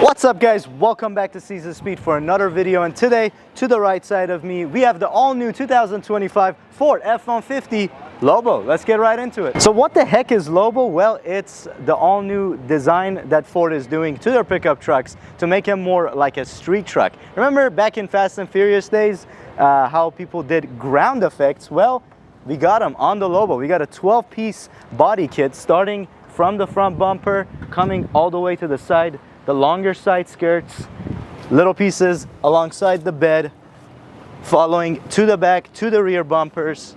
What's up guys, welcome back to Season Speed for another video, and today to the right side of me we have the all-new 2025 Ford F-150 LOBO. Let's get right into it. So what the heck is LOBO? Well, it's the all-new design that Ford is doing to their pickup trucks to make them more like a street truck. Remember back in Fast and Furious days how people did ground effects? Well, we got them on the LOBO. We got a 12-piece body kit starting from the front bumper, coming all the way to the side, the longer side skirts, little pieces alongside the bed, following to the back, to the rear bumpers.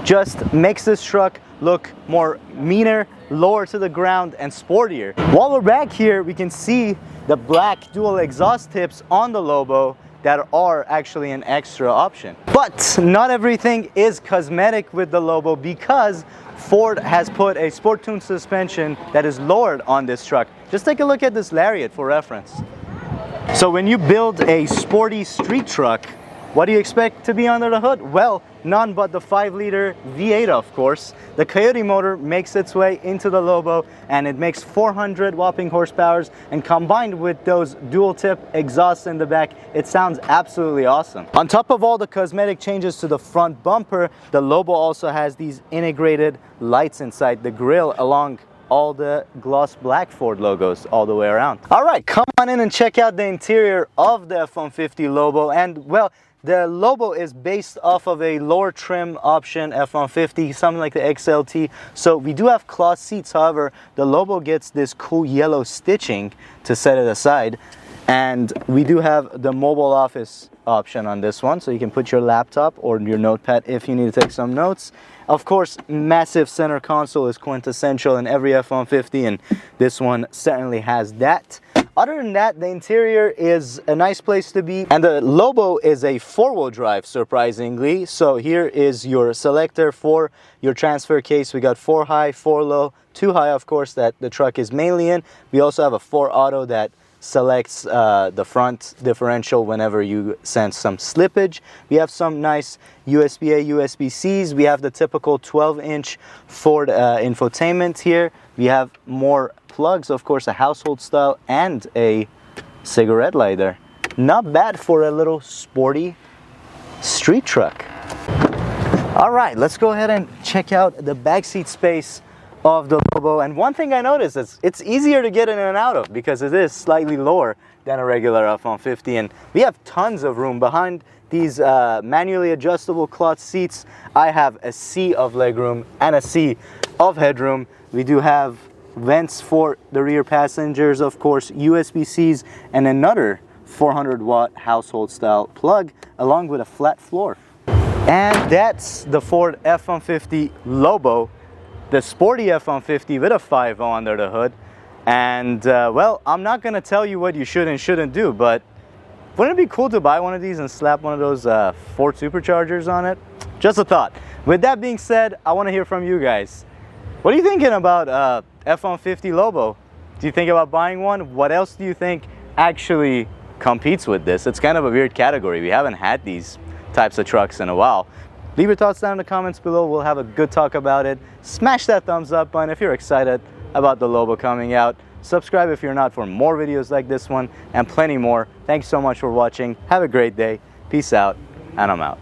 Just makes this truck look more meaner, lower to the ground, and sportier. While we're back here, we can see the black dual exhaust tips on the LOBO that are actually an extra option. But not everything is cosmetic with the LOBO, because Ford has put a sport tune suspension that is lowered on this truck. Just take a look at this lariat for reference. So when you build a sporty street truck, what do you expect to be under the hood? Well, none but the 5-liter V8, of course. The Coyote motor makes its way into the LOBO, and it makes 400 whopping horsepower, and combined with those dual tip exhausts in the back, it sounds absolutely awesome. On top of all the cosmetic changes to the front bumper, the LOBO also has these integrated lights inside the grille along all the gloss black Ford logos all the way around. All right, come on in and check out the interior of the F-150 LOBO. And well, the LOBO is based off of a lower trim option F-150, something like the XLT. So we do have cloth seats. However, the LOBO gets this cool yellow stitching to set it aside. And we do have the mobile office option on this one, so you can put your laptop or your notepad if you need to take some notes. Of course, massive center console is quintessential in every F-150, and this one certainly has that. Other than that, the interior is a nice place to be, and the LOBO is a 4-wheel drive, surprisingly. So here is your selector for your transfer case. We got 4 high, 4 low, 2 high, of course, that the truck is mainly in. We also have a 4 auto that selects the front differential whenever you sense some slippage. We have some nice USB-A, USB-Cs. We have the typical 12-inch Ford infotainment here. We have more plugs, of course, a household style and a cigarette lighter. Not bad for a little sporty street truck. All right, let's go ahead and check out the backseat space of the LOBO. And one thing I noticed is it's easier to get in and out of because it is slightly lower than a regular F-150, and we have tons of room behind these manually adjustable cloth seats. I have a sea of legroom and a sea of headroom. We do have vents for the rear passengers, of course, USB-Cs, and another 400-watt household style plug along with a flat floor. And that's the Ford F-150 LOBO, the sporty F-150 with a 5.0 under the hood. And well, I'm not gonna tell you what you should and shouldn't do, but wouldn't it be cool to buy one of these and slap one of those Ford superchargers on it? Just a thought. With that being said, I want to hear from you guys. What are you thinking about F-150 LOBO? Do you think about buying one? What else do you think actually competes with this? It's kind of a weird category. We haven't had these types of trucks in a while. Leave your thoughts down in the comments below. We'll have a good talk about it. Smash that thumbs up button if you're excited about the LOBO coming out. Subscribe if you're not for more videos like this one and plenty more. Thanks so much for watching. Have a great day. Peace out, and I'm out.